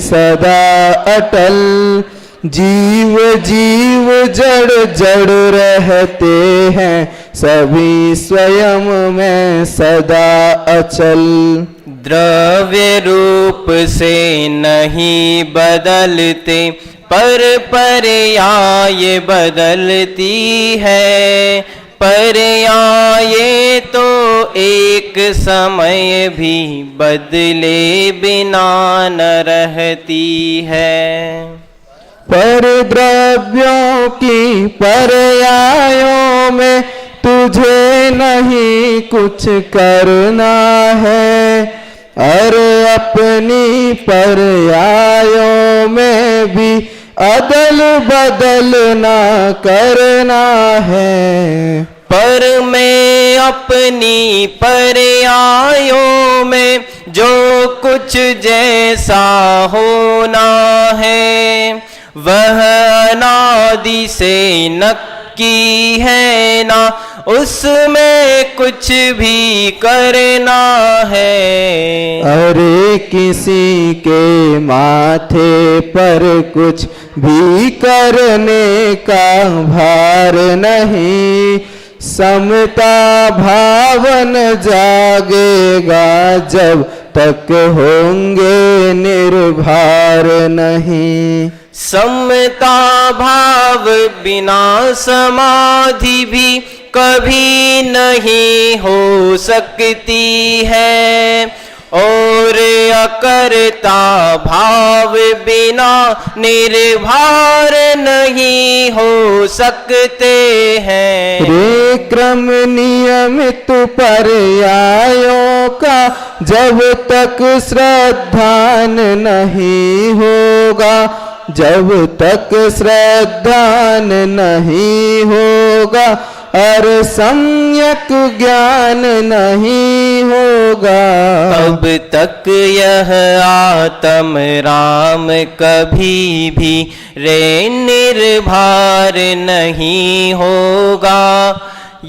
सदा अटल। जीव जीव जड़ जड़ रहते हैं, सभी स्वयं में सदा अचल। द्रव्य रूप से नहीं बदलते, पर पर्याय बदलती है। पर्याय तो एक समय भी बदले बिना न रहती है। पर द्रव्यों की पर्यायों में तुझे नहीं कुछ करना है, और अपनी पर्यायों में भी अदल बदल ना करना है। पर मैं अपनी पर्यायों में जो कुछ जैसा होना है, वह अनादि से नक्की है ना, उसमें कुछ भी करना है। अरे किसी के माथे पर कुछ भी करने का भार नहीं, समता भावन जागेगा जब तक होंगे निर्भर नहीं। समता भाव बिना समाधि भी कभी नहीं हो सकती है, और अकर्ता भाव बिना निर्भर नहीं हो सकते हैं। रे क्रम नियमित पर्यायों का जब तक श्रद्धान नहीं होगा, जब तक श्रद्धान नहीं होगा, और सम्यक ज्ञान नहीं होगा, तब तक यह आत्म राम कभी भी रे निर्भर नहीं होगा।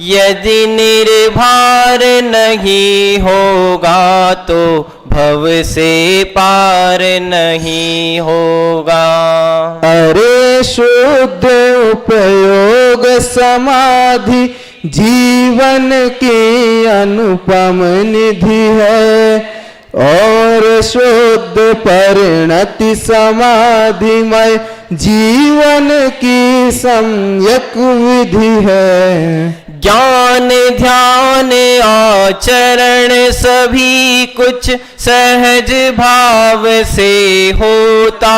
यदि निर्भर नहीं होगा तो भव से पार नहीं होगा। अरे शुद्ध उपयोग समाधि जीवन की अनुपम निधि है, और शुद्ध परिणति समाधिमय जीवन की सम्यक विधि है। ज्ञान ध्यान आचरण सभी कुछ सहज भाव से होता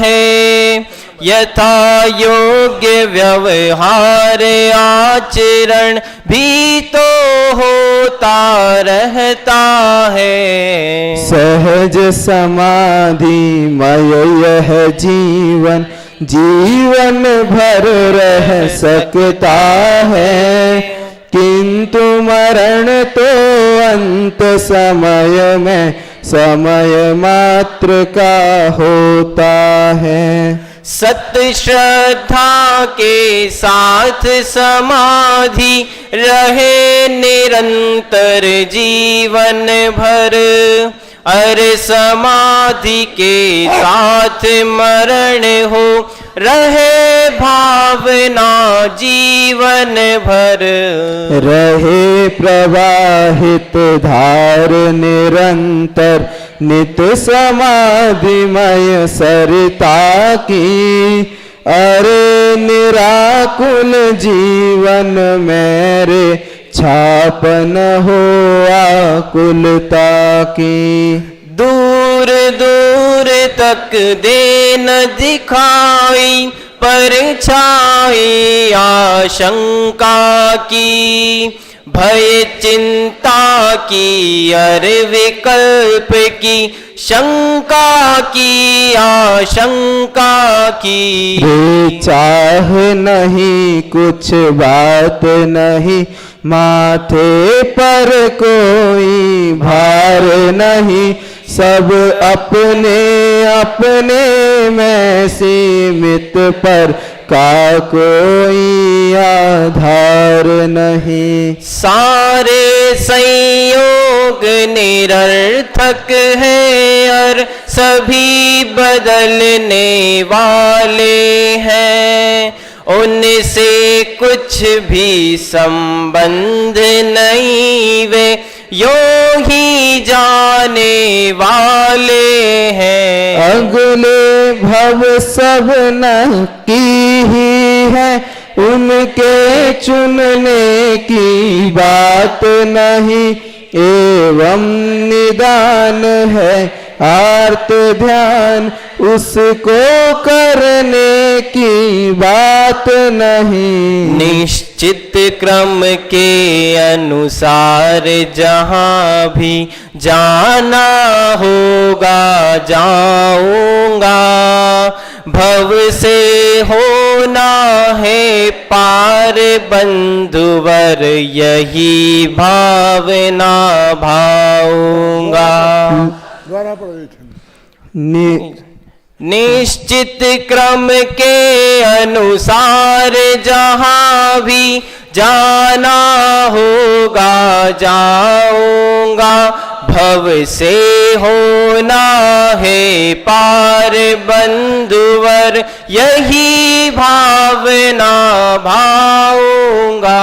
है, यथा योग्य व्यवहार आचरण भी तो होता रहता है। सहज समाधिमय यह जीवन जीवन भर रह सकता है, किंतु मरण तो अंत समय में समय मात्र का होता है। सत्य श्रद्धा के साथ समाधि रहे निरंतर जीवन भर, अरे समाधि के साथ मरण हो रहे भावना जीवन भर। रहे प्रवाहित धार निरंतर नित समाधिमय सरिता की, अरे निराकुल जीवन मेरे छाप न हो आकुलता की। दूर दूर तक दे न दिखाई परछाई आशंका की, भय चिंता की अरे विकल्प की शंका की आशंका की। चाह नहीं कुछ बात नहीं, माथे पर कोई भार नहीं, सब अपने अपने में सीमित पर का कोई आधार नहीं। सारे संयोग निरर्थक है और सभी बदलने वाले हैं, उनसे कुछ भी संबंध नहीं, वे यूं ही जाने वाले हैं। अगले भव सब नक्की ही है, उनके चुनने की बात नहीं। एवं निदान है आर्त ध्यान, उसको करने की बात नहीं। निश्चित क्रम के अनुसार जहाँ भी जाना होगा जाऊंगा, भव से होना है पार बंधुवर, यही भावना भाऊंगा। द्वारा पढ़ो। निश्चित क्रम के अनुसार जहाँ भी जाना होगा जाऊंगा, भव से होना है पार बंधुवर, यही भावना भाऊंगा।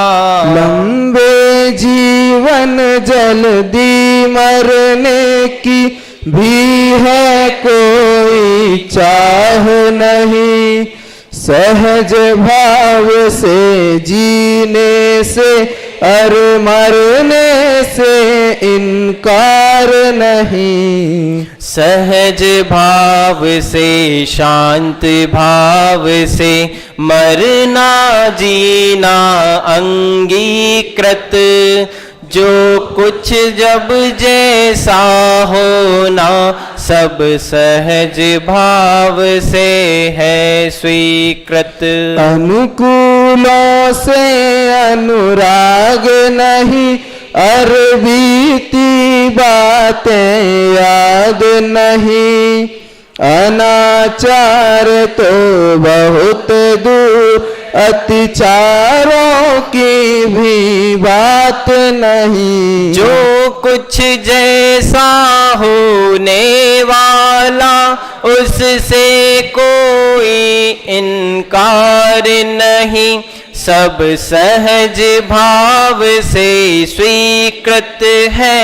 लंबे जीवन जल्दी मरने की भी है कोई चाह नहीं, सहज भाव से जीने से और मरने से इनकार नहीं। सहज भाव से शांत भाव से मरना जीना अंगीकृत, जो कुछ जब जैसा होना सब सहज भाव से है स्वीकृत। अनुकूलों से अनुराग नहीं, और बीती बातें याद नहीं। अनाचार तो बहुत दूर, अतिचारों की भी बात नहीं। जो कुछ जैसा होने वाला उससे कोई इनकार नहीं, सब सहज भाव से स्वीकृत है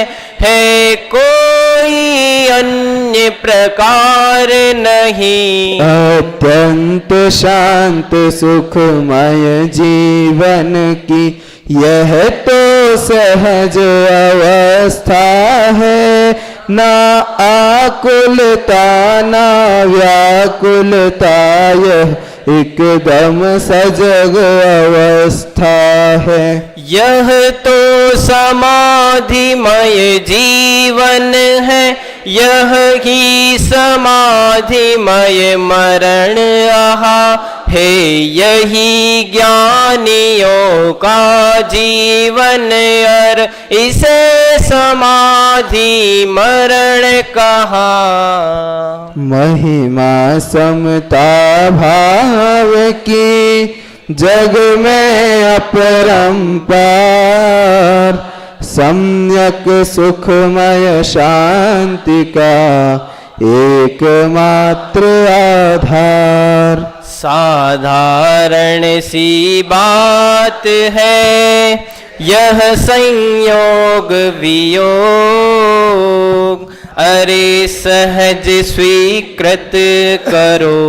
कोई अन्य प्रकार नहीं। अत्यंत शांत सुखमय जीवन की यह तो सहज अवस्था है, ना आकुलता ना व्याकुलता, यह एकदम सजग अवस्था है। यह तो समाधिमय जीवन है, यह ही समाधिमय मरण आहा है, यही ज्ञानियों का जीवन और इसे समाधि मरण कहा। महिमा समता भाव की जग में अपरंपार, सम्यक सुखमय शांति का एकमात्र आधार। साधारण सी बात है यह संयोग वियोग, अरे सहज स्वीकृत करो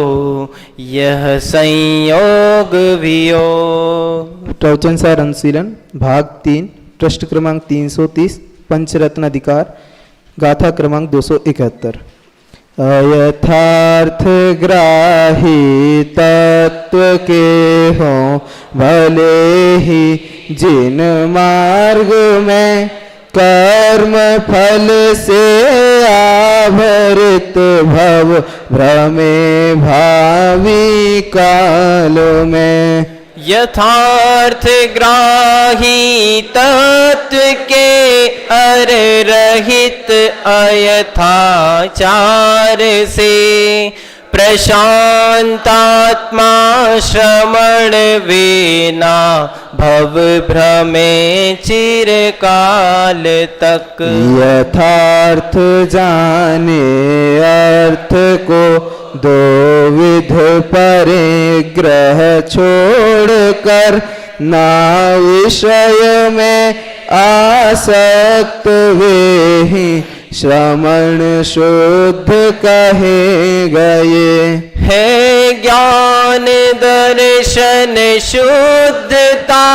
यह संयोग वियोग। प्रवचन सार अनुशीलन भाग 3, पृष्ठ क्रमांक 330, पंचरत्न अधिकार, गाथा क्रमांक 271। अयथार्थ ग्राही तत्व के हों भले ही जिन मार्ग में, कर्म फल से आवृत भव भ्रमे भावी काल में। यथार्थ ग्राही तत्व के अर रहित अयथाचार से, प्रशांतात्मा श्रवण विना भव भ्रमे चिरकाल तक। यथार्थ जाने अर्थ को दो विध परिग्रह छोड़कर ना विषय में आसक्त वे ही श्रमण शुद्ध कहे गए। है ज्ञान दर्शन शुद्धता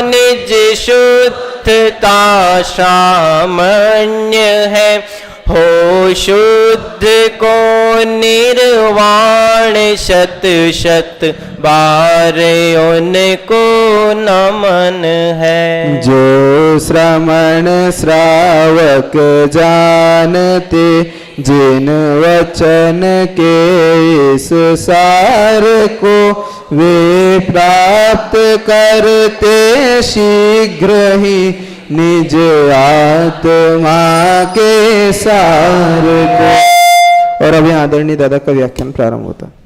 निज शुद्धता सामान्य है। हो शुद्ध को निर्वाण शत शत बार उनको नमन है। जो श्रमण श्रावक जानते जिन वचन के इस सार को वे प्राप्त करते शीघ्र ही निज आत्मा के सार को। और अब यहाँ आदरणीय दादा का व्याख्यान प्रारंभ होता है।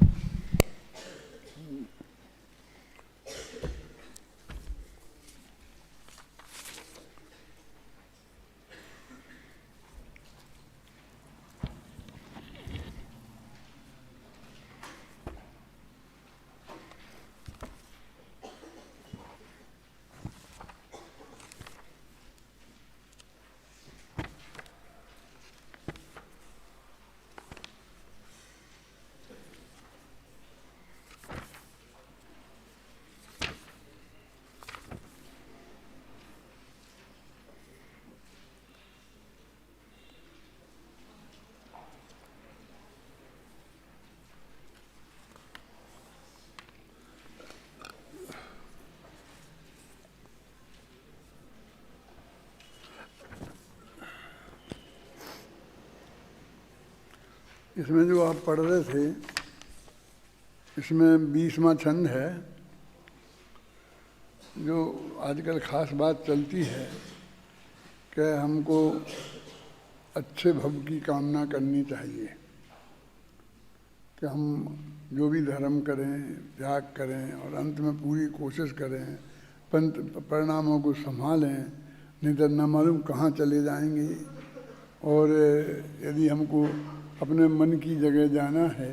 इसमें जो आप पढ़ रहे थे, इसमें 20वां छंद है। जो आजकल खास बात चलती है कि हमको अच्छे भव की कामना करनी चाहिए, कि हम जो भी धर्म करें, त्याग करें और अंत में पूरी कोशिश करें, परिणामों को संभालें, नहीं तो न मालूम कहाँ चले जाएंगे। और यदि हमको अपने मन की जगह जाना है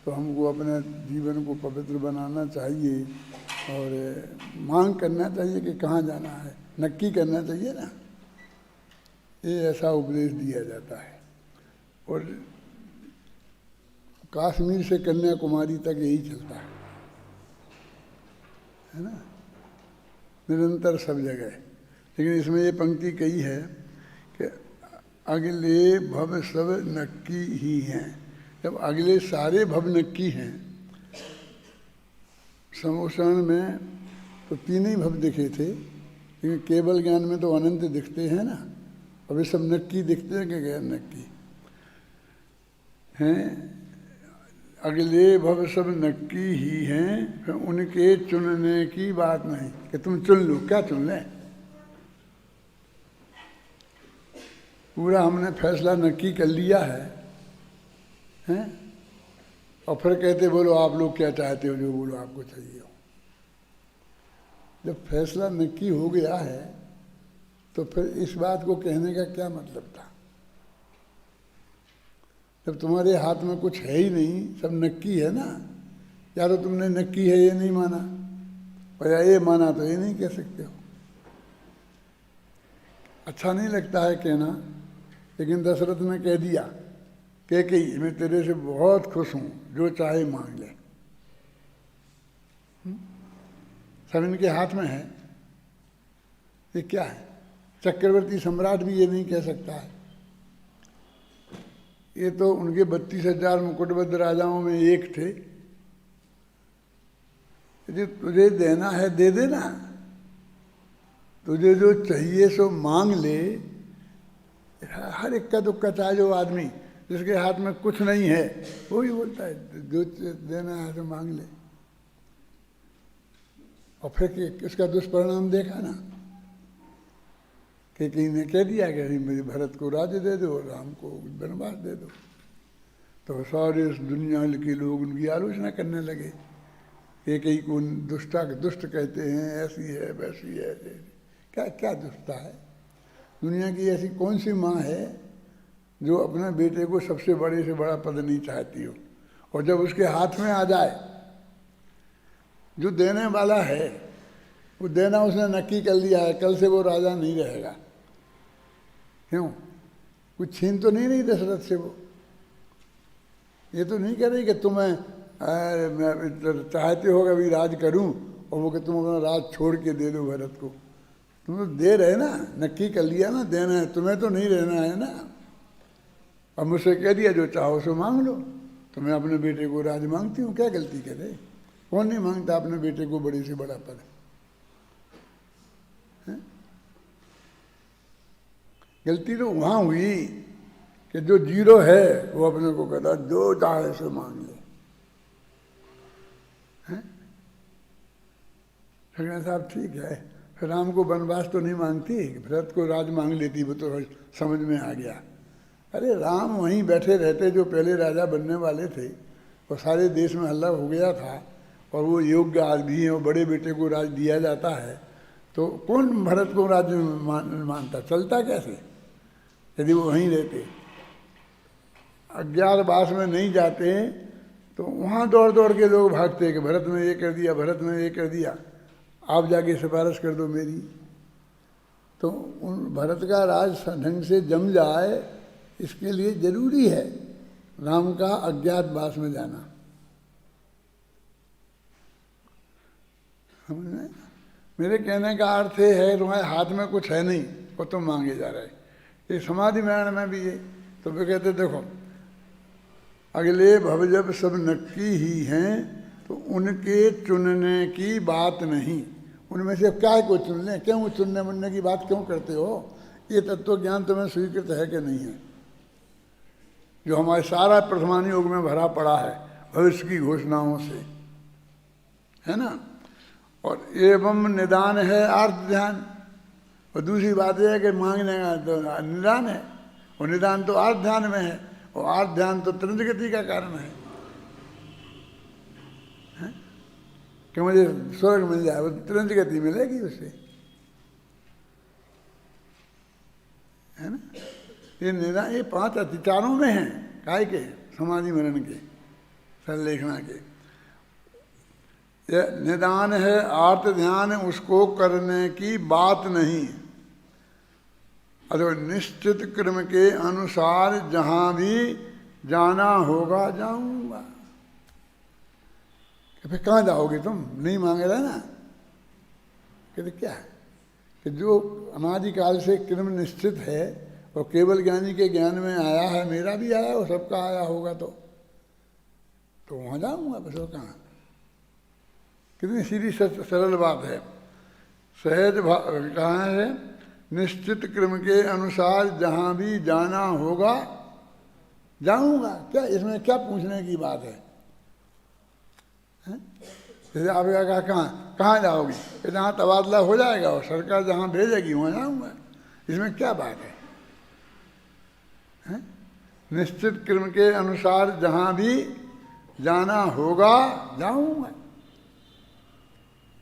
तो हमको अपने जीवन को पवित्र बनाना चाहिए और मांग करना चाहिए कि कहाँ जाना है, नक्की करना चाहिए ना। ये ऐसा उपदेश दिया जाता है। और कश्मीर से कन्याकुमारी तक यही चलता है ना, निरंतर सब जगह। लेकिन इसमें ये पंक्ति कही है कि अगले भव सब नक्की ही हैं। जब अगले सारे भव नक्की हैं, समोषण में तो 3 ही भव दिखे थे, लेकिन केवल ज्ञान में तो अनंत दिखते हैं ना। अब ये सब नक्की दिखते हैं कि गैर नक्की हैं। अगले भव सब नक्की ही हैं, फिर उनके चुनने की बात नहीं कि तुम चुन लो। क्या चुन लें? पूरा हमने फैसला नक्की कर लिया है, हैं? और फिर कहते बोलो आप लोग क्या चाहते हो, जो बोलो आपको चाहिए हो। जब फैसला नक्की हो गया है तो फिर इस बात को कहने का क्या मतलब था? जब तुम्हारे हाथ में कुछ है ही नहीं, सब नक्की है ना। या तो तुमने नक्की है ये नहीं माना, और या ये माना तो ये नहीं कह सकते हो। अच्छा नहीं लगता है कहना, लेकिन दशरथ ने कह दिया कि मैं तेरे से बहुत खुश हूँ, जो चाहे मांग ले। सब इनके हाथ में है। ये क्या है? चक्रवर्ती सम्राट भी ये नहीं कह सकता है। ये तो उनके 32,000 मुकुटबद्ध राजाओं में एक थे। यदि तुझे देना है दे देना, तुझे जो चाहिए सो मांग ले। हर इक्का दुक्का चाहे जो आदमी जिसके हाथ में कुछ नहीं है, वो ही बोलता है जो देना है तो मांग ले। और फिर इसका दुष्परिणाम देखा ना, कि किसी ने कह दिया कि मेरे भरत को राज्य दे दो, राम को वनवास दे दो। तो सारे इस दुनिया के लोग उनकी आलोचना करने लगे। एक ही को दुष्ट कहते हैं, ऐसी है वैसी है। क्या क्या दुष्टता है? दुनिया की ऐसी कौन सी माँ है जो अपने बेटे को सबसे बड़े से बड़ा पद नहीं चाहती हो, और जब उसके हाथ में आ जाए, जो देने वाला है वो देना उसने नक्की कर लिया है, कल से वो राजा नहीं रहेगा। क्यों? कुछ छीन तो नहीं रही दशरथ से वो। ये तो नहीं कह रही कि तुम्हें मैं चाहते हो कि अभी राज करूं, और वो कि तुम अपना राज छोड़ के दे दो भरत को। तुम तो दे रहे ना, नक्की कर लिया ना, देना है तुम्हें, तो नहीं रहना है ना। अब मुझसे कह दिया जो चाहो सो मांग लो, तो मैं अपने बेटे को राज मांगती हूँ। क्या गलती करे? कौन नहीं मांगता अपने बेटे को बड़े से बड़ा पद? गलती तो वहां हुई कि जो जीरो है वो अपने को कहता जो चाहे सो मांग ले। शगन साहब ठीक है, फिर राम को वनवास तो नहीं मांगती, भरत को राज मांग लेती, वो तो समझ में आ गया। अरे राम वहीं बैठे रहते जो पहले राजा बनने वाले थे, और सारे देश में हल्ला हो गया था, और वो योग्य आदमी है, और बड़े बेटे को राज दिया जाता है, तो कौन भरत को राज मानता? चलता कैसे यदि वो वहीं रहते? अज्ञातवास में नहीं जाते तो वहाँ दौड़ दौड़ के लोग भागते कि भरत ने ये कर दिया, भरत ने ये कर दिया, आप जाके सिफारिश कर दो मेरी। तो उन भरत का राज ढंग से जम जाए, इसके लिए जरूरी है राम का अज्ञातवास में जाना। समझ? मेरे कहने का अर्थ है तुम्हारे हाथ में कुछ है नहीं और तुम मांगे जा रहे। ये समाधि मरण में भी है। तो वे कहते देखो, अगले भव जब सब नक्की ही हैं, तो उनके चुनने की बात नहीं। उनमें से क्या को चुन लें? क्यों चुनने मुनने की बात क्यों करते हो? ये तत्व ज्ञान तुम्हें स्वीकृत है कि नहीं है, जो हमारे सारा प्रथमान योग में भरा पड़ा है भविष्य की घोषणाओं से, है ना। और एवं निदान है आर्थ ध्यान। और दूसरी बात यह है कि मांगने का तो निदान है, और निदान तो आर्थ ध्यान में है, और आर्थ ध्यान तो तुरंत गति का कारण है कि मुझे स्वर्ग मिल जाए, वो तुरंत गति मिलेगी उससे, है ना। ये निदान, ये 5 अतिचारों में है, काय के? समाधि मरण के, सरलेखना के। ये निदान है आर्त ध्यान, उसको करने की बात नहीं। अरे निश्चित क्रम के अनुसार जहां भी जाना होगा जाऊंगा। फिर कहाँ जाओगे तुम? नहीं मांगे रहे ना। कहते क्या है कि जो अनादिकाल से क्रम निश्चित है और केवल ज्ञानी के ज्ञान में आया है, मेरा भी आया और सबका आया होगा, तो वहां जाऊंगा। बस और कहाँ? कितनी सीधी सरल बात है। सहज कहाँ है? निश्चित क्रम के अनुसार जहां भी जाना होगा जाऊंगा। क्या इसमें क्या पूछने की बात है? जैसे आपने कहा कहाँ जाओगी? जहाँ तबादला हो जाएगा और सरकार जहाँ भेजेगी वहाँ जाऊंगा। इसमें क्या बात है? निश्चित क्रम के अनुसार जहाँ भी जाना होगा जाऊंगा।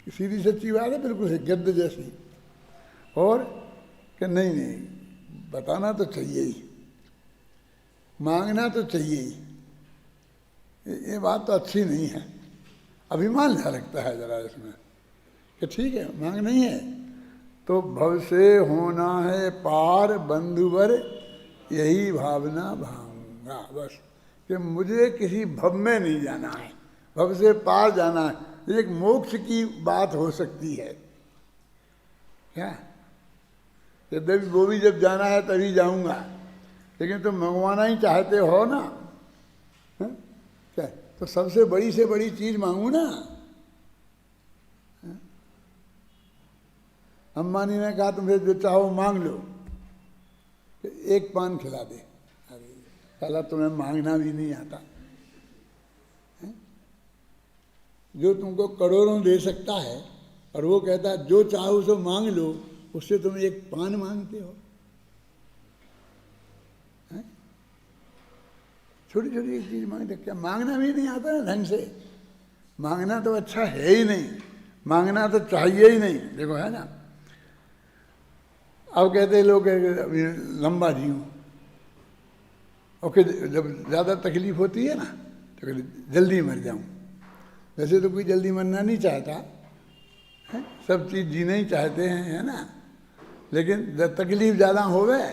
सीधी सच्ची बात है, बिल्कुल गद्द जैसी। और कि नहीं बताना तो चाहिए ही, मांगना तो चाहिए ही। ये बात तो अच्छी नहीं है। अभिमान सा लगता है जरा इसमें कि ठीक है मांग नहीं है तो भव से होना है पार बंधुवर, यही भावना भाऊंगा। बस कि मुझे किसी भव में नहीं जाना है, भव से पार जाना है। एक मोक्ष की बात हो सकती है क्या? यद्यपि वो भी जब जाना है तभी जाऊंगा, लेकिन तुम मंगवाना ही चाहते हो ना, क्या? तो सबसे बड़ी से बड़ी चीज मांगू ना। अम्बानी ने कहा तुमसे जो चाहो मांग लो, एक पान खिला दे। अरे साला तुम्हें मांगना भी नहीं आता। जो तुमको करोड़ों दे सकता है और वो कहता है जो चाहो सो मांग लो, उससे तुम एक पान मांगते हो। छोटी छोटी एक चीज़ मांगते, क्या मांगना भी नहीं आता है ढंग से। मांगना तो अच्छा है ही नहीं, मांगना तो चाहिए ही नहीं। देखो है ना, अब कहते हैं लोग अभी लंबा जीऊँ, और फिर जब ज़्यादा तकलीफ होती है ना तो कहते जल्दी मर जाऊँ। वैसे तो कोई जल्दी मरना नहीं चाहता है, सब चीज़ जीना ही चाहते हैं, है ना। लेकिन जब तकलीफ ज़्यादा होवे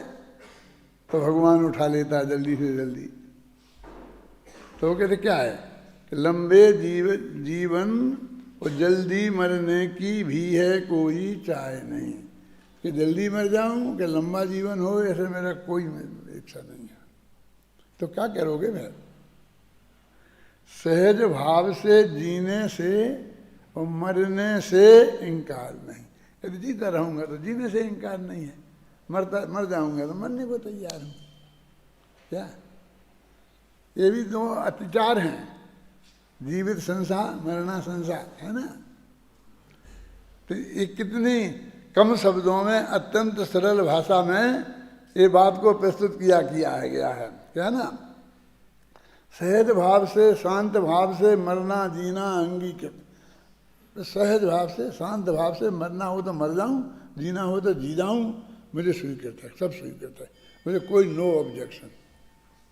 तो भगवान उठा लेता है जल्दी से जल्दी। तो वो कहते क्या है कि लंबे जीवन और जल्दी मरने की भी है कोई चाह नहीं, कि जल्दी मर जाऊं कि लंबा जीवन हो, ऐसे मेरा कोई इच्छा नहीं है। तो क्या करोगे फिर? सहज भाव से जीने से और मरने से इनकार नहीं। यदि जीता रहूंगा तो जीने से इनकार नहीं है, मर जाऊंगा तो मरने को तैयार हूं। क्या ये भी दो अत्याचार हैं, जीवित संसार मरना संसार, है ना। तो ये कितनी कम शब्दों में अत्यंत सरल भाषा में ये बात को प्रस्तुत किया गया है। क्या ना, सहज भाव से शांत भाव से मरना जीना अंगीकृत। तो सहज भाव से शांत भाव से मरना हो तो मर जाऊं, जीना हो तो जी जाऊं, मुझे स्वीकृत है, सब स्वीकृत है। मुझे कोई नो ऑब्जेक्शन,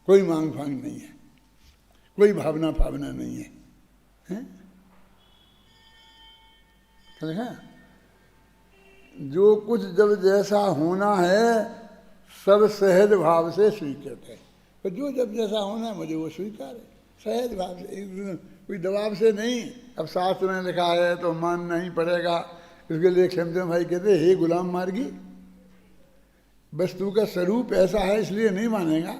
कोई मांग फांग नहीं है, कोई भावना नहीं है, हैं? है? जो कुछ जब जैसा होना है सब सहज भाव से स्वीकृत है। तो जो जब जैसा होना है मुझे वो स्वीकार है, सहज भाव से, कोई दबाव से नहीं। अब शास्त्र में लिखा है तो मानना ही पड़ेगा। इसके लिए क्षमदेव भाई कहते हे गुलाम मार्गी, वस्तु का स्वरूप ऐसा है इसलिए नहीं मानेगा,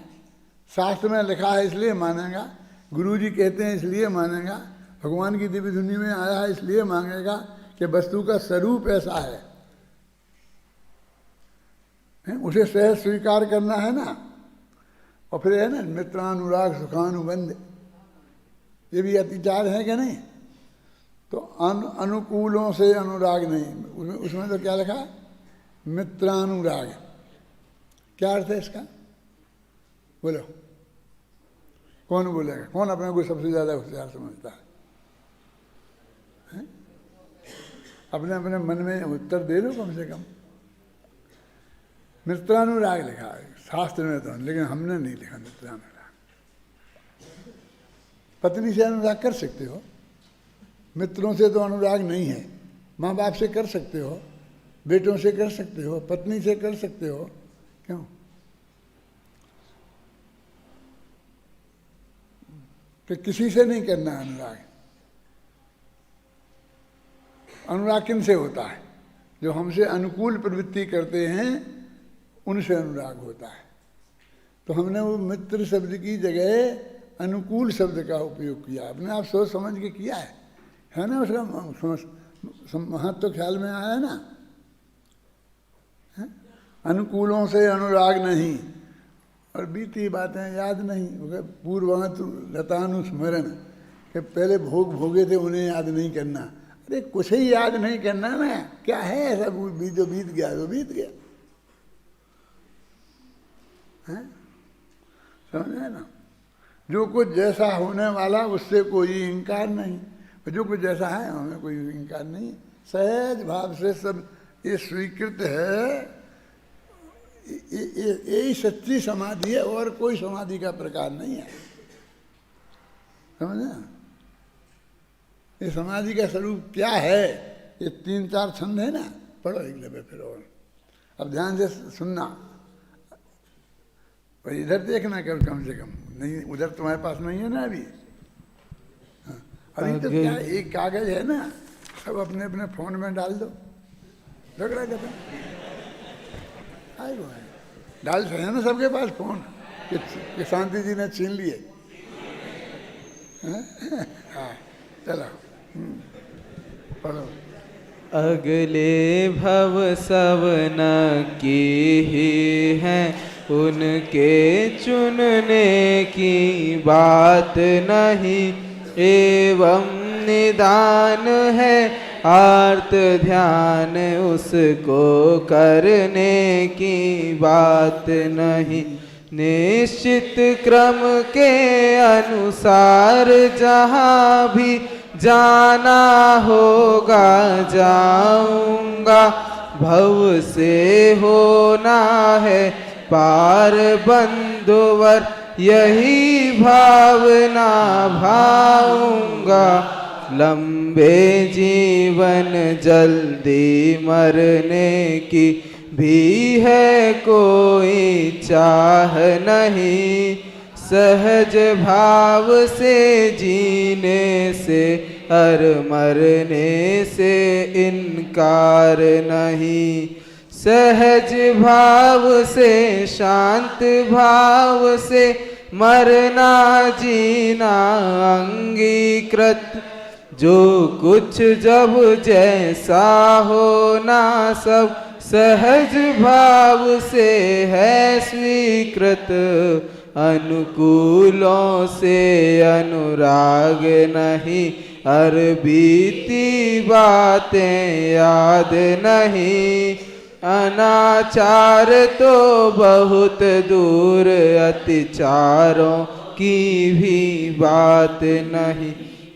शास्त्र में लिखा है इसलिए मानेगा, गुरुजी कहते हैं इसलिए मानेगा, भगवान की दिव्य धुनी में आया है इसलिए मांगेगा कि वस्तु का स्वरूप ऐसा है, उसे सहज स्वीकार करना है ना। और फिर है ना मित्रानुराग सुखानुबंध, ये भी अत्याचार है क्या नहीं। तो अनुकूलों से अनुराग नहीं, उसमें तो क्या लिखा, मित्रानुराग। क्या अर्थ है इसका, बोलो कौन बोलेगा? कौन अपने को सबसे ज्यादा होशियार समझता है? अपने अपने मन में उत्तर दे लो कम से कम। मित्रानुराग लिखा है शास्त्र में तो, लेकिन हमने नहीं लिखा मित्रानुराग। पत्नी से अनुराग कर सकते हो, मित्रों से तो अनुराग नहीं है। माँ बाप से कर सकते हो, बेटों से कर सकते हो, पत्नी से कर सकते हो, क्यों? कि किसी से नहीं करना अनुराग। अनुराग किन से होता है? जो हमसे अनुकूल प्रवृत्ति करते हैं उनसे अनुराग होता है। तो हमने वो मित्र शब्द की जगह अनुकूल शब्द का उपयोग किया, अपने आप सोच समझ के किया है ना। उसका महत्व तो ख्याल में आया ना। अनुकूलों से अनुराग नहीं, और बीती बातें याद नहीं। पूर्ववत रतानुस्मरण, कि पहले भोग भोगे थे उन्हें याद नहीं करना। अरे कुछ ही याद नहीं करना ना, क्या है ऐसा जो बीत गया वो बीत गया, है? समझे ना। जो कुछ जैसा होने वाला उससे कोई इनकार नहीं, जो कुछ जैसा है हमें कोई इनकार नहीं। सहज भाव से सब ये स्वीकृत है। यही सच्ची समाधि है, और कोई समाधि का प्रकार नहीं है। समझे? ये समाधि का स्वरूप क्या है? ये 3-4 छंद है ना, पढ़ो एक दफे फिर। और अब ध्यान से सुनना, और इधर देखना कम से कम। नहीं, उधर तुम्हारे पास नहीं है ना अभी। अभी तो क्या एक कागज है ना, सब अपने अपने फोन में डाल दो, झगड़ा करते आए वो है। डाल से है ना सबके पास फोन, कि शांति जी ने छीन लिए। हाँ चलो पढ़ो। अगले भव सब न की ही है, उनके चुनने की बात नहीं। एवं निदान है आर्त ध्यान, उसको करने की बात नहीं। निश्चित क्रम के अनुसार जहाँ भी जाना होगा जाऊंगा, भव से होना है पार बंधुवर, यही भावना भाऊंगा। लंबे जीवन जल्दी मरने की भी है कोई चाह नहीं, सहज भाव से जीने से और मरने से इनकार नहीं। सहज भाव से शांत भाव से मरना जीना अंगीकृत, जो कुछ जब जैसा होना सब सहज भाव से है स्वीकृत। अनुकूलों से अनुराग नहीं, और बीती बातें याद नहीं। अनाचार तो बहुत दूर, अतिचारों की भी बात नहीं।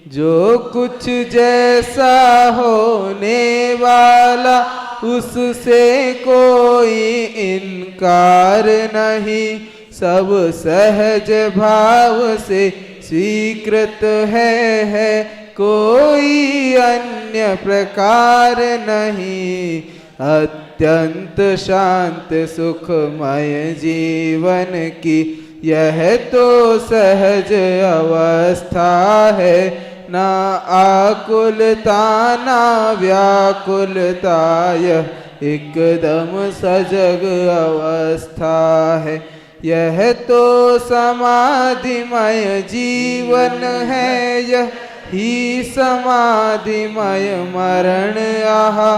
जो कुछ जैसा होने वाला उससे कोई इनकार नहीं, सब सहज भाव से स्वीकृत है कोई अन्य प्रकार नहीं। अत्यंत शांत सुखमय जीवन की यह तो सहज अवस्था है, ना आकुलता ना व्याकुलता, यह एकदम सजग अवस्था है। यह तो समाधिमय जीवन है, यह ही समाधिमय मरण आहा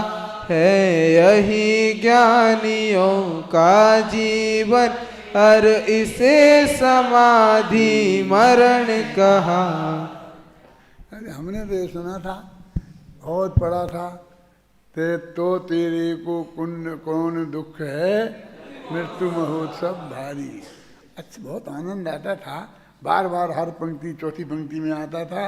है। यही ज्ञानियों का जीवन, और इसे समाधि मरण कहा। अरे हमने तो ये सुना था, बहुत पढ़ा था, तेरे को कौन दुख है, मृत्यु महोत्सव भारी। अच्छा, बहुत आनंद आता था, बार बार हर पंक्ति चौथी पंक्ति में आता था,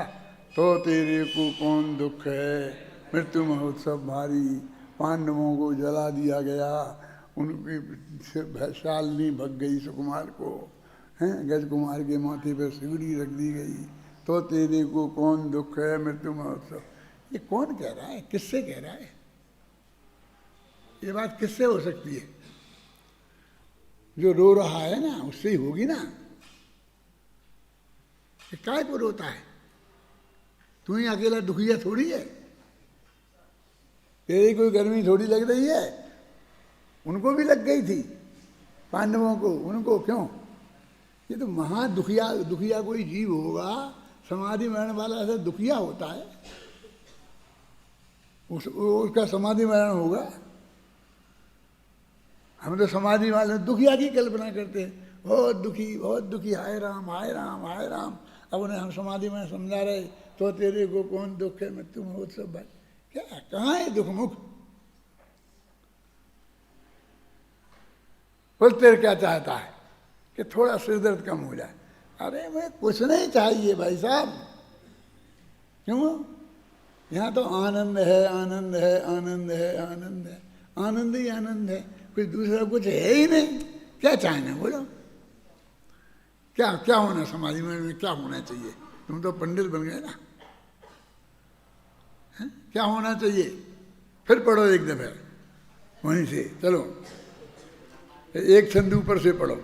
तो तेरे को कौन दुख है, मृत्यु महोत्सव भारी। पांडवों को जला दिया गया, उनकी शालिनी भग गई सुकुमार को, हैं गज कुमार के माथे पर सिगड़ी रख दी गई, तो तेरे को कौन दुख है, मृत्यु महोत्सव। ये कौन कह रहा है, किससे कह रहा है? ये बात किससे हो सकती है? जो रो रहा है ना, उससे ही होगी ना। काय को रोता है? तू ही अकेला दुखिया थोड़ी है, तेरी कोई गर्मी थोड़ी लग रही है, उनको भी लग गई थी पांडवों को, उनको क्यों? ये तो महा दुखिया कोई जीव होगा, समाधि मरण वाला ऐसा दुखिया होता है, उसका समाधि मरण होगा। हम तो समाधि वाले दुखिया की कल्पना करते हैं, बहुत दुखी, हाय राम हाय राम हाय राम। अब उन्हें हम समाधि में समझा रहे, तो तेरे को कौन दुख है, मृत्यु महोत्सव भाई। क्या कहाँ है दुख मुख? बोल तेरे क्या चाहता है कि थोड़ा सिर दर्द कम हो जाए। अरे मैं कुछ नहीं चाहिए भाई साहब, क्यों? यहाँ तो आनंद है आनंद है आनंद है आनंद है, आनंद ही आनंद है, कोई दूसरा कुछ है ही नहीं। क्या चाहना बोलो? क्या होना समाधि में, क्या होना चाहिए? तुम तो पंडित बन गए ना, है? क्या होना चाहिए? फिर पढ़ो एक दफे वहीं से, चलो एक छंद ऊपर से पढ़ो।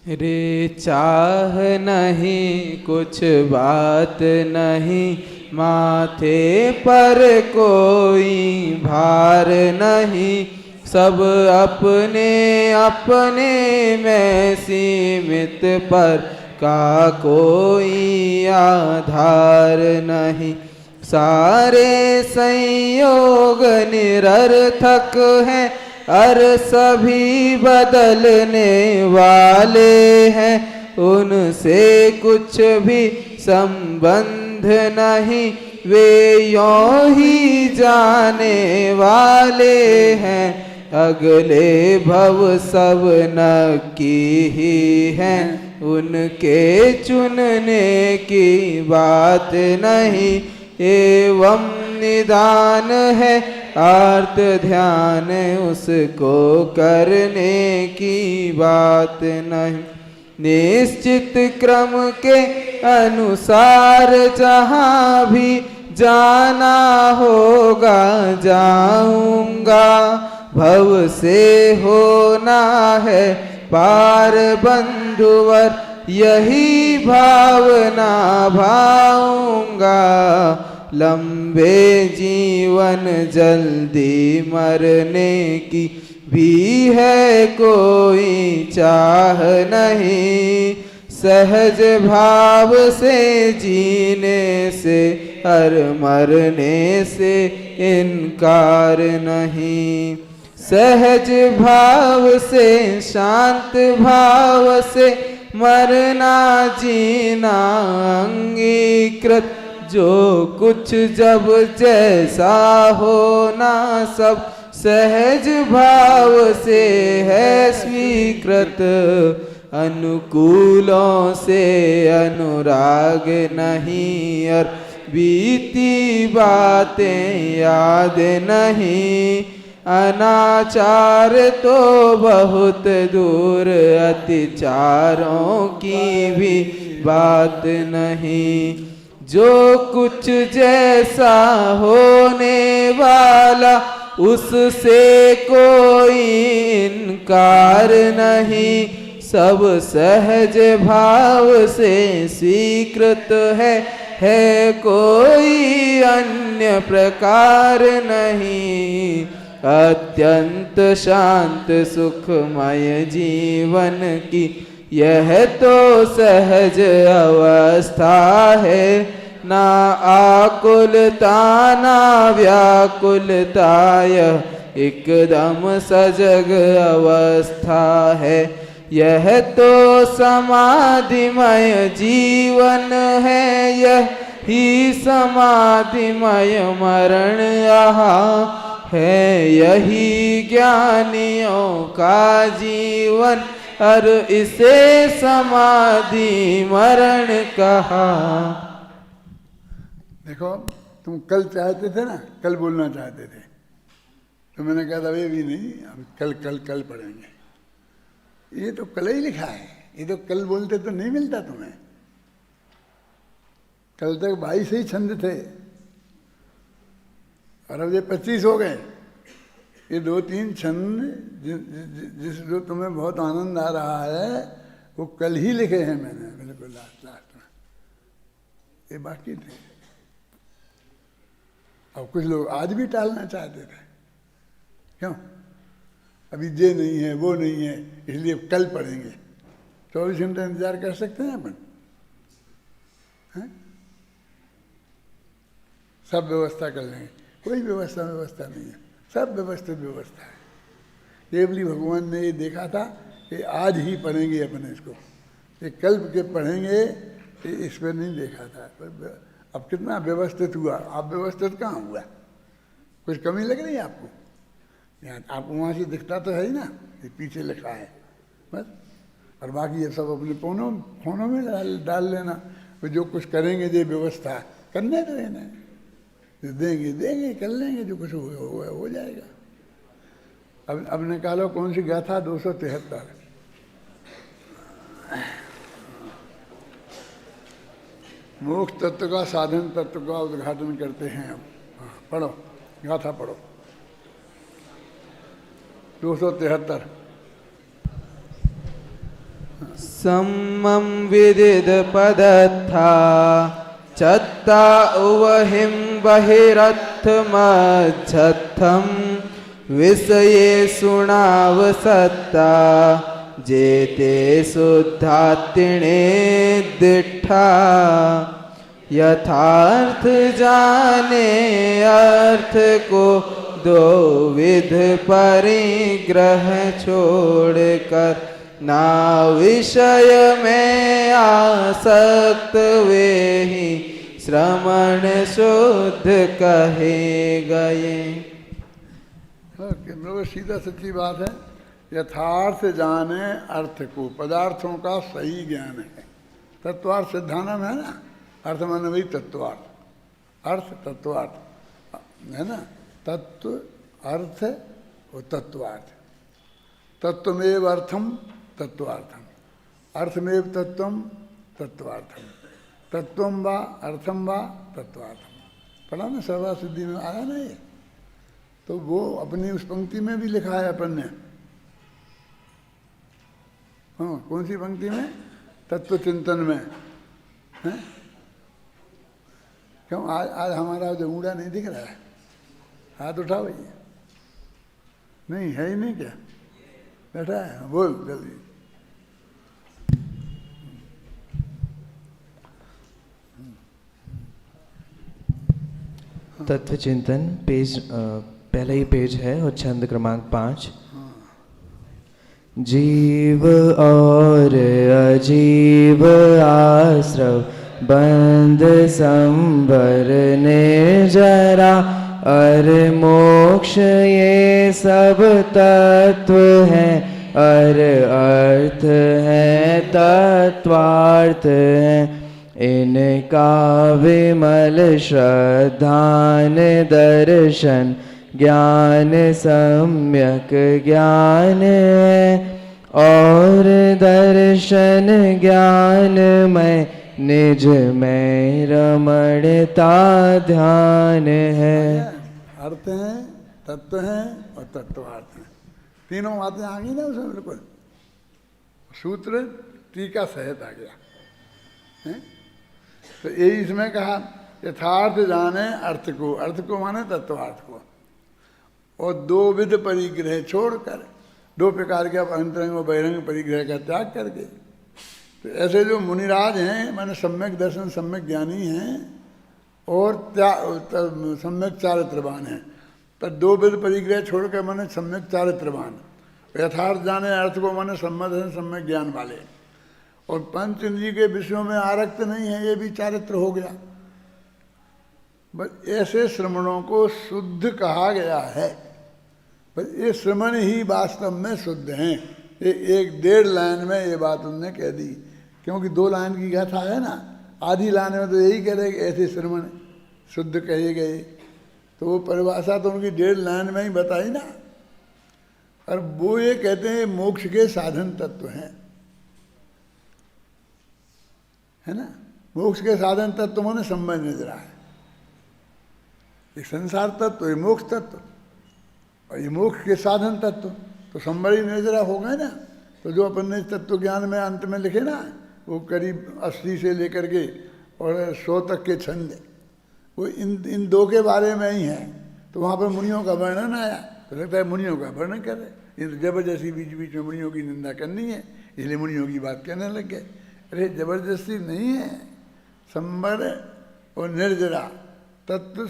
रे चाह नहीं कुछ बात नहीं, माथे पर कोई भार नहीं, सब अपने अपने में सीमित, पर का कोई आधार नहीं। सारे संयोग निरर्थक हैं, और सभी बदलने वाले हैं, उनसे कुछ भी संबंध नहीं, वे यों ही जाने वाले हैं। अगले भव सब नक्की ही हैं, उनके चुनने की बात नहीं। एवं निदान है आर्त ध्यान, उसको करने की बात नहीं। निश्चित क्रम के अनुसार जहाँ भी जाना होगा जाऊंगा, भव से होना है पार बंधुवर, यही भावना भाऊंगा। लंबे जीवन जल्दी मरने की भी है कोई चाह नहीं, सहज भाव से जीने से हर मरने से इनकार नहीं। सहज भाव से शांत भाव से मरना जीना अंगीकृत, जो कुछ जब जैसा होना सब सहज भाव से है स्वीकृत। अनुकूलों से अनुराग नहीं और बीती बातें याद नहीं। अनाचार तो बहुत दूर, अतिचारों की भी बात नहीं। जो कुछ जैसा होने वाला उससे कोई इनकार नहीं, सब सहज भाव से स्वीकृत है कोई अन्य प्रकार नहीं। अत्यंत शांत सुखमय जीवन की यह तो सहज अवस्था है, ना आकुलता ना व्याकुलता, यह एकदम सजग अवस्था है। यह तो समाधिमय जीवन है, यह ही समाधिमय मरण यहाँ है। यही ज्ञानियों का जीवन, और इसे समाधि मरण कहा। देखो, तुम कल चाहते थे ना, कल बोलना चाहते थे, तो मैंने कहा था वे भी नहीं, अब कल कल कल पढ़ेंगे। ये तो कल ही लिखा है, ये तो कल बोलते तो नहीं मिलता तुम्हें। कल तक 22 ही छंद थे और अब ये 25 हो गए। ये 2-3 छंद जिस जो तुम्हें बहुत आनंद आ रहा है वो कल ही लिखे हैं मैंने, बिल्कुल लास्ट में। ये बाकी थे। अब कुछ लोग आज भी टालना चाहते थे, क्यों? अभी ये नहीं है वो नहीं है, इसलिए कल पढ़ेंगे। 24 घंटे इंतजार कर सकते हैं अपन? सब व्यवस्था कर लेंगे, कोई व्यवस्था नहीं है, सब व्यवस्थित व्यवस्था है। केवली भगवान ने ये देखा था कि आज ही पढ़ेंगे अपन इसको, ये कल के पढ़ेंगे, इस पर नहीं देखा था। अब कितना व्यवस्थित हुआ, आप व्यवस्थित कहाँ हुआ? कुछ कमी लग रही है आपको? यहाँ आपको वहाँ से दिखता तो है ही ना, ये पीछे लिखा है बस। और बाकी ये सब अपने फोनों में डाल लेना। तो जो कुछ करेंगे ये व्यवस्था करने तो है ना, जो देंगे कर लेंगे, जो कुछ हो जाएगा। अब निकालो कौन सी गाथा? 273। मोक्ष तत्व का साधन तत्व का उद्घाटन करते हैं। अब पढ़ो, गाथा पढ़ो। 273। सम्मं विदिद पदत्था चत्ता उवहिं बहिरर्थमच्छत्थं विषये सुणावसत्ता जेते शुद्धात्तिणे दिट्ठा यथार्थ जाने अर्थ को दो विध परिग्रह छोड़कर ना विषय में आसक्त वे ही श्रमण शुद्ध कहे गए। बिल्कुल सीधा सच्ची बात है। यथार्थ जाने अर्थ को, पदार्थों का सही ज्ञान है। तत्वार्थ सिद्धांत में है ना, अर्थ माने वही तत्वार्थ, अर्थ तत्वार्थ है ना, तत्व अर्थ और तत्वार्थ। तत्वमेव अर्थम तत्वार्थम, अर्थमेव तत्वम तत्वार्थम, तत्वम वा अर्थम वा तत्वार्थम। पढ़ा ना, सर्वा सिद्धि में आया ना ये। तो वो अपनी उस पंक्ति में भी लिखा है अपन ने। हाँ, कौन सी पंक्ति में? तत्व चिंतन में है। क्यों आज हमारा जो ऊँड़ा नहीं दिख रहा है? हाथ उठाओ भैया। नहीं है ही नहीं क्या? बैठा है, बोल जल्दी। तत्व चिंतन पेज पहला ही पेज है और छंद क्रमांक 5। जीव और अजीव आश्रव बंध संबर निर्जरा अर मोक्ष ये सब तत्व हैं, अर अर्थ है तत्वार्थ है। इनका विमल श्रद्धान दर्शन ज्ञान सम्यक ज्ञान है, और दर्शन ज्ञान में निज में रमणता ध्यान है। अर्थ है, तत्व है और तत्वार्थ है, तीनों बातें आ गई ना उसमें। बिल्कुल सूत्र टीका सहित आ गया है। तो यही इसमें कहा, यथार्थ जाने अर्थ को, अर्थ को माने तत्वार्थ को, और दो विध परिग्रह छोड़कर, दो प्रकार के अंतरंग और बहिरंग परिग्रह का त्याग करके। तो ऐसे जो मुनिराज हैं माने सम्यक दर्शन सम्यक ज्ञानी हैं और सम्यक चारित्रवान हैं, पर दो विध परिग्रह छोड़कर माने सम्यक चारित्रवान। यथार्थ जाने अर्थ को माने सम्यक दर्शन सम्यक ज्ञान वाले, और पंच इंद्रिय के विषयों में आरक्त नहीं है, ये भी चारित्र हो गया। बस ऐसे श्रमणों को शुद्ध कहा गया है। बस ये श्रमण ही वास्तव में शुद्ध हैं। ये 1-1.5 लाइन में ये बात उन्होंने कह दी, क्योंकि 2 लाइन की गाथा है ना। आधी लाइन में तो यही कह रहे कि ऐसे श्रमण शुद्ध कहे गए, तो वो परिभाषा तो उनकी 1.5 लाइन में ही बताई ना। और वो ये कहते हैं मोक्ष के साधन तत्व हैं, है ना। मोक्ष के साधन तत्व माने संबंध निद्रा है। एक संसार तत्व, ये मोक्ष तत्व, और ये मोक्ष के साधन तत्व, तो संबंधी निद्रा हो गए ना। तो जो अपन ने तत्व ज्ञान में अंत में लिखे ना, वो करीब 80 से लेकर के और 100 तक के छंद, वो इन 2 के बारे में ही है। तो वहाँ पर मुनियों का वर्णन आया, तो लगता है मुनियों का वर्णन कर रहे। ये तो जबरदस्ती बीच बीच में मुनियों की निंदा करनी है, इसलिए मुनियों की बात कहने लग गए। अरे जबरदस्ती नहीं है, संबर और निर्जरा तत्व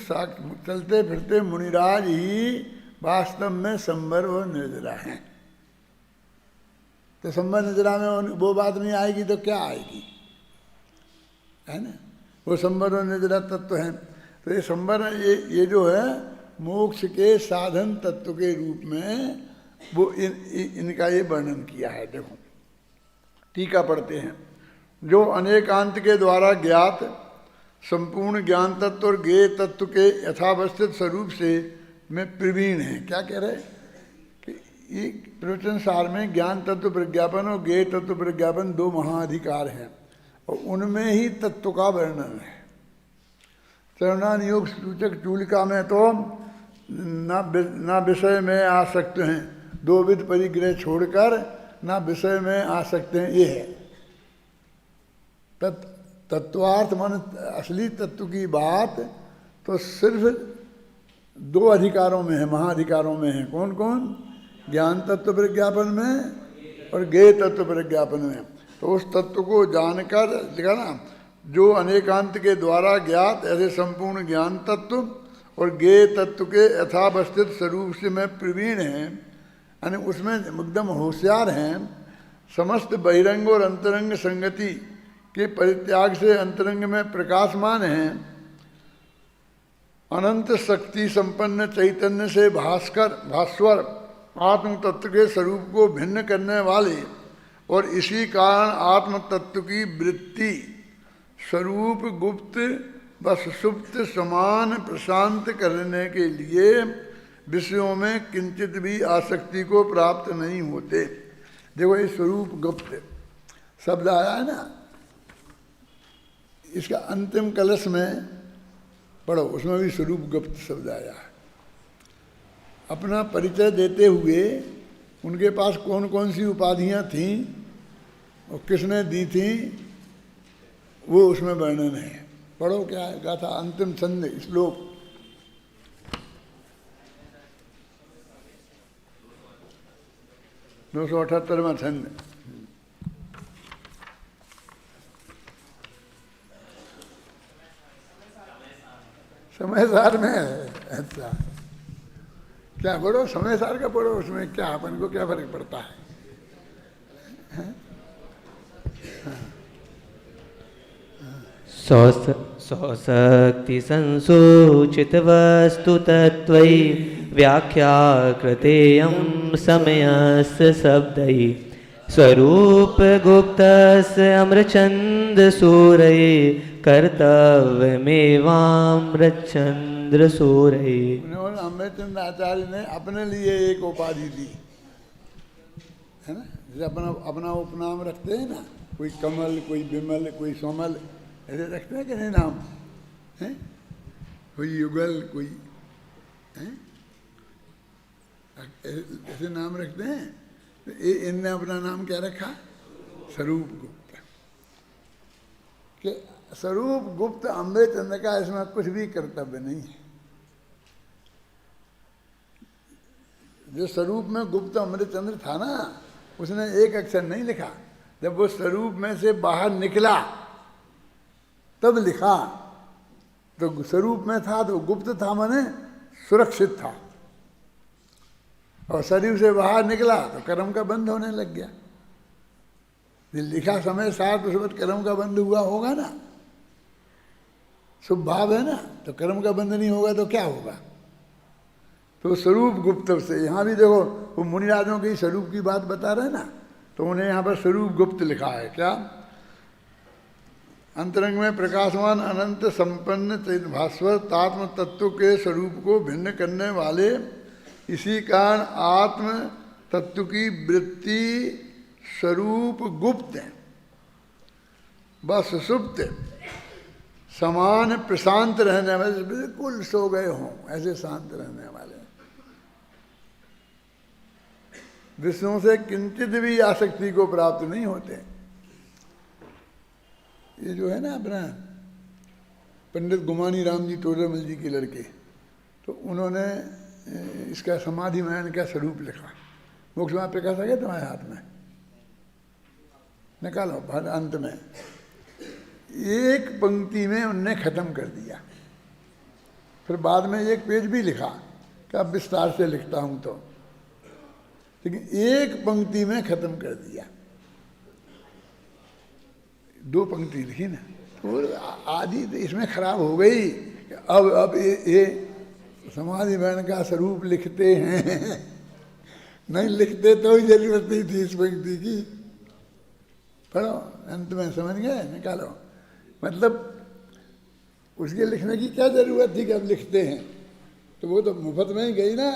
चलते फिरते मुनिराज ही वास्तव में संबर और निर्जरा हैं। तो संबर निर्जरा में वो बात नहीं आएगी तो क्या आएगी, है ना। वो संबर और निर्जरा तत्व हैं। तो ये संबर ये जो है मोक्ष के साधन तत्व के रूप में वो इनका ये वर्णन किया है। देखो टीका पढ़ते हैं। जो अनेकांत के द्वारा ज्ञात संपूर्ण ज्ञान तत्व और ज्ञेय तत्व के यथावस्थित स्वरूप से में प्रवीण है। क्या कह रहे कि ये प्रवचन सार में ज्ञान तत्व प्रज्ञापन और ज्ञेय तत्व प्रज्ञापन 2 महाअधिकार हैं, और उनमें ही तत्व का वर्णन है। चरणान योग सूचक चूलिका में तो ना विषय में आ सकते हैं, 2 विध परिग्रह छोड़कर ना विषय में आ सकते हैं, ये है। तत्वार्थ मान असली तत्व की बात तो सिर्फ 2 अधिकारों में है, महाअधिकारों में है। कौन कौन? ज्ञान तत्व प्रज्ञापन में और ज्ञेय तत्व प्रज्ञापन में। तो उस तत्व को जानकर लिखा ना, जो अनेकांत के द्वारा ज्ञात ऐसे संपूर्ण ज्ञान तत्व और ज्ञेय तत्व के यथावस्थित स्वरूप से में प्रवीण हैं, यानी उसमें एकदम होशियार हैं। समस्त बहिरंग और अंतरंग संगति के परित्याग से अंतरंग में प्रकाशमान हैं, अनंत शक्ति संपन्न चैतन्य से भास्वर आत्म तत्व के स्वरूप को भिन्न करने वाले और इसी कारण आत्म तत्व की वृत्ति स्वरूप गुप्त व सुषुप्त समान प्रशांत करने के लिए विषयों में किंचित भी आसक्ति को प्राप्त नहीं होते। देखो ये स्वरूप गुप्त शब्द आया है ना, इसका अंतिम कलश में पढ़ो, उसमें भी स्वरूप गुप्त शब्द आया है। अपना परिचय देते हुए उनके पास कौन कौन सी उपाधियां थीं और किसने दी थी वो उसमें वर्णन है। पढ़ो क्या है गाथा अंतिम छंद श्लोक। दो 278वां छंद। समय सार में है। अच्छा क्या पढ़ो, समय सार का पढ़ो, उसमें क्या अपन को क्या फर्क पड़ता है? स्वशक्ति संसूचित वस्तु तत्त्वयि व्याख्या कृतेयं समयस्य शब्दै स्वरूप गुप्तस्य अमृतचंद्र सूरये कर्तव्यमेवामृतचंद्र सूरये। उन्होंने अमृतचंद्र आचार्य ने अपने लिए एक उपाधि दी है ना, जैसे अपना उपनाम रखते हैं ना, कोई कमल, कोई विमल, कोई सोमल, ऐसे रखते हैं कि नहीं नाम है? कोई युगल, कोई है ऐसे नाम रखते हैं। तो इनने अपना नाम क्या रखा? स्वरूप गुप्त। कि स्वरूप गुप्त अमृतचंद्र का इसमें कुछ भी कर्तव्य नहीं है। जो स्वरूप में गुप्त अमृतचंद्र था ना, उसने एक अक्षर नहीं लिखा। जब वो स्वरूप में से बाहर निकला तब लिखा। तो स्वरूप में था तो गुप्त था, माने सुरक्षित था, और शरीर से बाहर निकला तो कर्म का बंध होने लग गया। लिखा समय साथ उस वक्त कर्म का बंध हुआ होगा ना। शुभ भाव है ना, तो कर्म का बंध नहीं होगा तो क्या होगा? तो स्वरूप गुप्त से यहाँ भी देखो वो मुनिराजों के स्वरूप की बात बता रहे हैं ना, तो उन्हें यहाँ पर स्वरूप गुप्त लिखा है। क्या? अंतरंग में प्रकाशमान अनंत संपन्न भास्वर तात्म तत्व के स्वरूप को भिन्न करने वाले, इसी कारण आत्म तत्व की वृत्ति स्वरूप गुप्त है, बस सुप्त समान प्रशांत रहने वाले, बिल्कुल सो गए हों ऐसे शांत रहने वाले, विषयों से किंचित भी आसक्ति को प्राप्त नहीं होते। ये जो है ना अपना पंडित गुमानी राम जी टोडरमल जी के लड़के, तो उन्होंने इसका समाधि मैन का स्वरूप लिखा। मोक्ष में प्रकाश आ गया तुम्हारे हाथ में, निकालो भर अंत में। एक पंक्ति में उनने खत्म कर दिया, फिर बाद में एक पेज भी लिखा कि अब विस्तार से लिखता हूं तो, लेकिन एक पंक्ति में खत्म कर दिया। दो पंक्ति लिखी ना, तो आदि तो इसमें खराब हो गई। अब ये समाधि बहन का स्वरूप लिखते हैं, नहीं लिखते तो ही जरूरत नहीं थी इस पंक्ति की। पढ़ो अंत में, समझ गए? निकालो। मतलब उसके लिखने की क्या जरूरत थी कि अब लिखते हैं? तो वो तो मुफ्त में ही गई ना,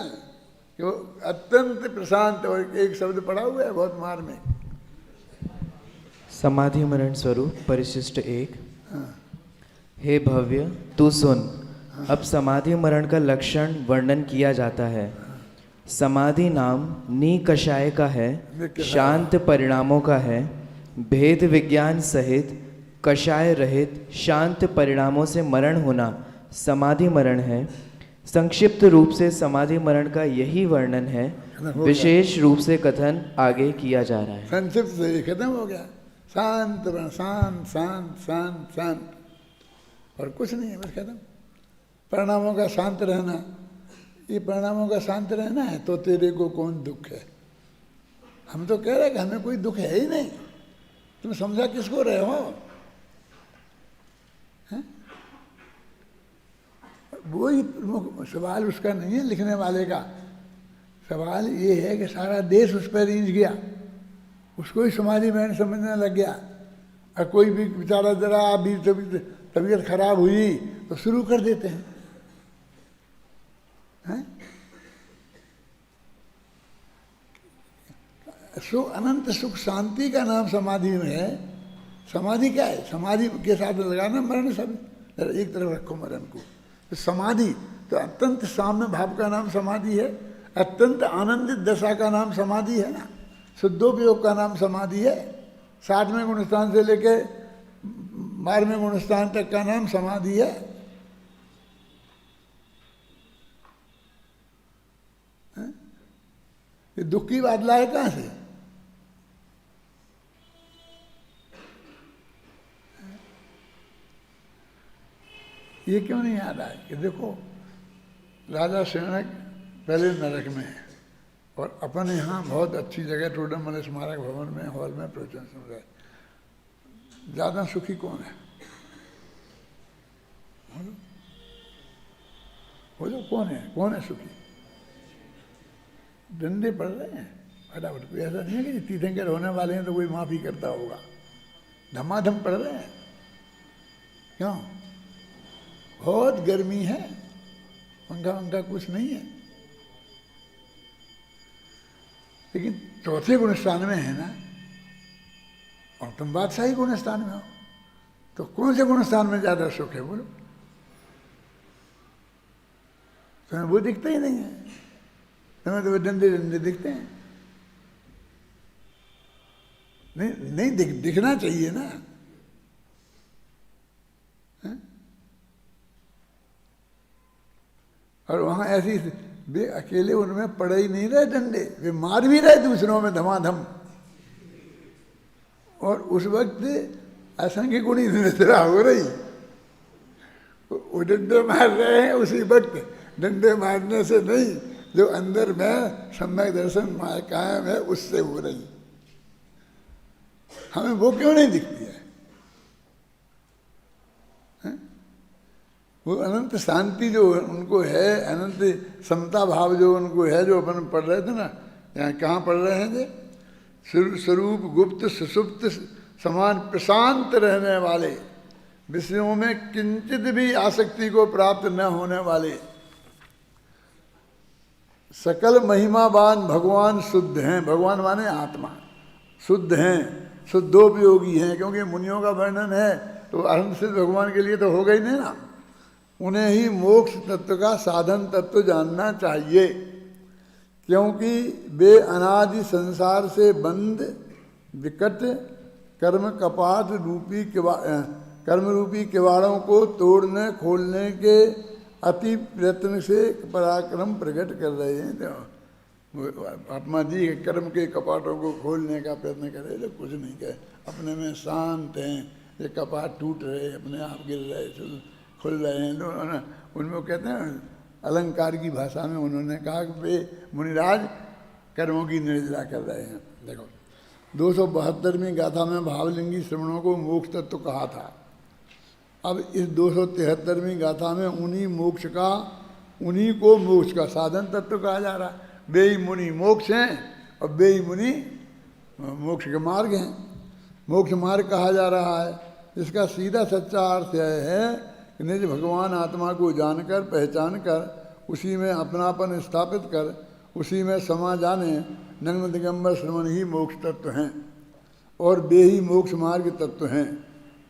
कि वो अत्यंत प्रशांत, और एक शब्द पड़ा हुआ है बहुत मार में। समाधि मरण स्वरूप परिशिष्ट 1। हे भव्य तू सुन, अब समाधि मरण का लक्षण वर्णन किया जाता है। समाधि नाम निकषाय का है, शांत परिणामों का है, भेद विज्ञान सहित कषाय रहित शांत परिणामों से मरण होना समाधि मरण है। संक्षिप्त रूप से समाधि मरण का यही वर्णन है, विशेष रूप से कथन आगे किया जा रहा है। संक्षिप्त से खत्म हो गया। शांत शांत शांत शांत शांत, और कुछ नहीं है, बस खत्म। परिणामों का शांत रहना, ये परिणामों का शांत रहना है तो तेरे को कौन दुख है? हम तो कह रहे हैं कि हमें कोई दुख है ही नहीं। तुम समझा किसको रहे हो? वो कोई प्रमुख सवाल उसका नहीं है लिखने वाले का। सवाल ये है कि सारा देश उस पर रीझ गया, उसको ही समाधि मैंने समझने लग गया। और कोई भी बेचारा जरा भी तबीयत खराब हुई तो शुरू कर देते हैं, हैं? अनंत सुख शांति का नाम समाधि में है। समाधि क्या है? समाधि के साथ लगाना मरण सब, एक तरफ रखो मरण को। तो समाधि तो अत्यंत साम्य भाव का नाम समाधि है, अत्यंत आनंदित दशा का नाम समाधि है ना, शुद्धोपयोग का नाम समाधि है। 60वें गुणस्थान से लेके 12वें गुणस्थान तक का नाम समाधि है। ये दुख की बात लाए कहाँ से? ये क्यों नहीं याद आया कि देखो राजा शनक पहले नरक में है और अपन यहाँ बहुत अच्छी जगह टोडरमल स्मारक भवन में हॉल में प्रवचन सुन रहे। ज़्यादा सुखी कौन है? बोलो कौन है सुखी? डंडे पड़ रहे हैं फटाफट। कोई ऐसा नहीं है कि तीर्थंकर होने वाले हैं तो कोई माफ़ी करता होगा। धमाधम पड़ रहे हैं। क्यों? बहुत गर्मी है, पंखा वंखा कुछ नहीं है। लेकिन चौथे गुणस्थान में है ना, और तुम बादशाही गुणस्थान में हो, तो कौन से गुणस्थान में ज्यादा सुख है? बोलो। तुम्हें वो दिखता ही नहीं है, तुम्हें तो वो डंडे डंडे दिखते हैं। नहीं दिखना चाहिए ना। और वहाँ ऐसी वे अकेले उनमें पड़े ही नहीं रहे डंडे, वे मार भी रहे दूसरों में धमाधम। और उस वक्त असंख्य गुणी निद्रा हो रही, वो डंडे मार रहे हैं उसी वक्त। डंडे मारने से नहीं, जो अंदर में सम्यक दर्शन कायम है उससे हो रही। हमें वो क्यों नहीं दिखती है? वो अनंत शांति जो उनको है, अनंत समता भाव जो उनको है, जो अपन पढ़ रहे थे ना, यहाँ कहाँ पढ़ रहे हैं जे? स्वरूप गुप्त सुसुप्त समान प्रशांत रहने वाले, विषयों में किंचित भी आसक्ति को प्राप्त न होने वाले, सकल महिमावान भगवान शुद्ध हैं। भगवान माने आत्मा, शुद्ध हैं, शुद्धोपयोगी हैं। क्योंकि मुनियों का वर्णन है तो अहम सिद्ध भगवान के लिए तो हो गई नहीं ना। उन्हें ही मोक्ष तत्व का साधन तत्व जानना चाहिए, क्योंकि वे अनादि संसार से बंद विकट कर्म कपाट रूपी कर्म रूपी किवाड़ों को तोड़ने खोलने के अति प्रयत्न से पराक्रम प्रकट कर रहे हैं। तो आत्मा जी कर्म के कपाटों को खोलने का प्रयत्न कर रहे, कुछ नहीं कहे, अपने में शांत हैं। ये कपाट टूट रहे, अपने आप गिर रहे, खुल रहे हैं। तो उनमें कहते हैं अलंकार की भाषा में उन्होंने कहा कि वे मुनिराज कर्मों की निर्जरा कर रहे हैं। देखो 272वीं गाथा में भावलिंगी श्रवणों को मोक्ष तत्व कहा था। अब इस 273वीं गाथा में उन्हीं को मोक्ष का साधन तत्व कहा जा रहा है। वे ही मुनि मोक्ष हैं और वे ही मुनि मोक्ष के मार्ग हैं। मोक्ष मार्ग कहा जा रहा है। इसका सीधा सच्चा अर्थ यह है कि निज भगवान आत्मा को जानकर पहचान कर उसी में अपनापन स्थापित कर उसी में समा जाने नग्न दिगंबर श्रवण ही मोक्ष तत्व हैं और वे ही मोक्ष मार्ग तत्व हैं।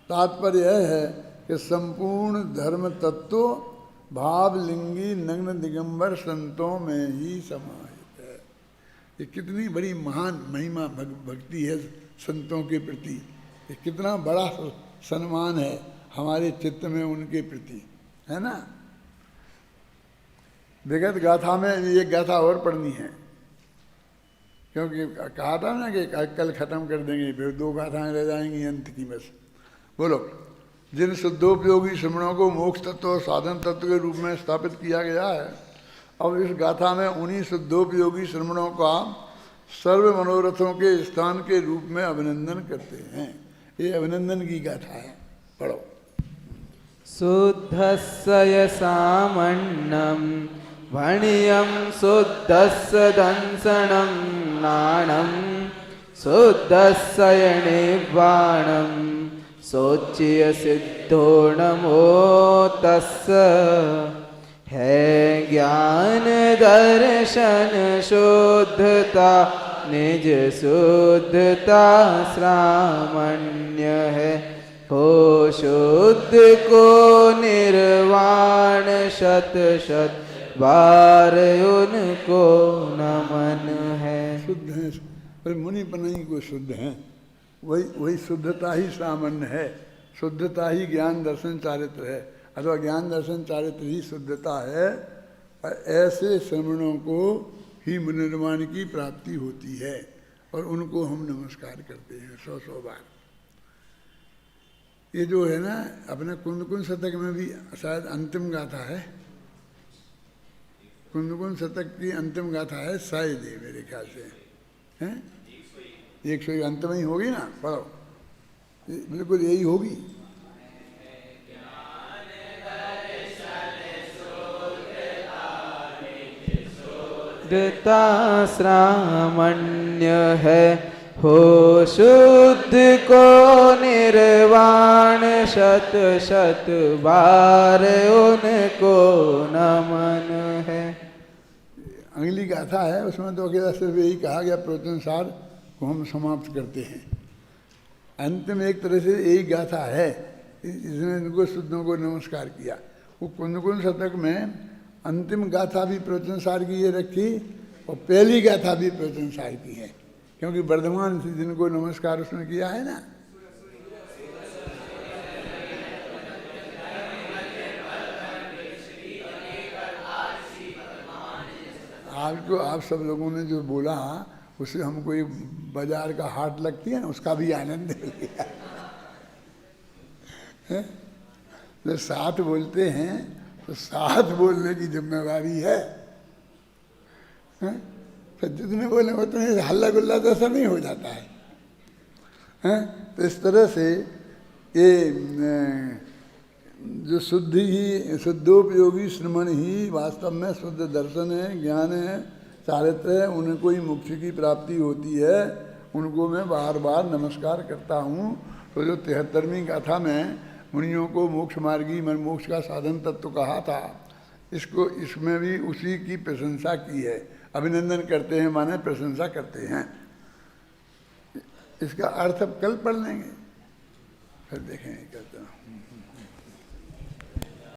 तात्पर्य यह है कि संपूर्ण धर्म तत्व भावलिंगी नग्न दिगंबर संतों में ही समाहित है। ये कितनी बड़ी महान महिमा भक्ति है संतों के प्रति, ये कितना बड़ा सम्मान है हमारे चित्त में उनके प्रति, है ना। विगत गाथा में ये गाथा और पढ़नी है, क्योंकि कहा था ना कि कल खत्म कर देंगे, फिर 2 गाथाएं रह जाएंगी अंत की बस। बोलो। जिन शुद्धोपयोगी श्रवणों को मोक्ष तत्व और साधन तत्व के रूप में स्थापित किया गया है, अब इस गाथा में उन्हीं शुद्धोपयोगी श्रवणों का सर्व मनोरथों के स्थान के रूप में अभिनंदन करते हैं। ये अभिनंदन की गाथा है, पढ़ो। शुद्धस्य सामन्नं भणियं शुद्धस्य दंसनं नाणं शुद्धस्य निर्वाणं शोच्य सिद्धो नमो तस्य है ज्ञान दर्शन शुद्धता निज शुद्धता श्रामण्य है हो शुद्ध को निर्वाण शत शत बार उनको नमन है। शुद्ध है पर मुनि नहीं को शुद्ध है, वही शुद्धता ही सामान्य है, शुद्धता ही ज्ञान दर्शन चारित्र है, अथवा ज्ञान दर्शन चारित्र ही शुद्धता है। और ऐसे श्रमणों को ही निर्वाण की प्राप्ति होती है और उनको हम नमस्कार करते हैं 100 बार। ये जो है ना अपने कुंद शतक में भी शायद अंतिम गाथा है, कुंद शतक की अंतिम गाथा है शायद ही मेरे ख्याल से हैं 100 अंत में ही होगी ना, पढ़ो बिल्कुल यही होगी। शुद्धता श्रामण्य है हो शुद्ध को निर्वाण शत शत बार उनको नमन है। अगली गाथा है उसमें तो अकेला सिर्फ यही कहा गया प्रवचनसार को हम समाप्त करते हैं। अंत में एक तरह से यही गाथा है, इसने इनको शुद्धों को नमस्कार किया। वो कुंद शतक में अंतिम गाथा भी प्रवचनसार की ये रखी और पहली गाथा भी प्रवचनसार की है, क्योंकि वर्धमान से जिनको नमस्कार उसने किया है ना। आपको आप सब लोगों ने जो बोला उससे हमको ये बाजार का हाट लगती है ना, उसका भी आनंद लिया। जब साथ बोलते हैं तो साथ बोलने की जिम्मेवारी है। फिर जितने बोले उतने हल्ला गुल्ला तो ऐसा नहीं हो जाता है। तो इस तरह से ये जो शुद्धोपयोगी श्रमण ही वास्तव में शुद्ध दर्शन है, ज्ञान है, चारित्र है, उनको ही मोक्ष की प्राप्ति होती है। उनको मैं बार बार नमस्कार करता हूँ। तो जो 73वीं गाथा में मुनियों को मोक्ष मार्गी मन मोक्ष का साधन तत्व कहा था, इसमें भी उसी की प्रशंसा की है। अभिनंदन करते हैं माने प्रशंसा करते हैं। इसका अर्थ अब कल पढ़ लेंगे, फिर देखेंगे कहते हैं।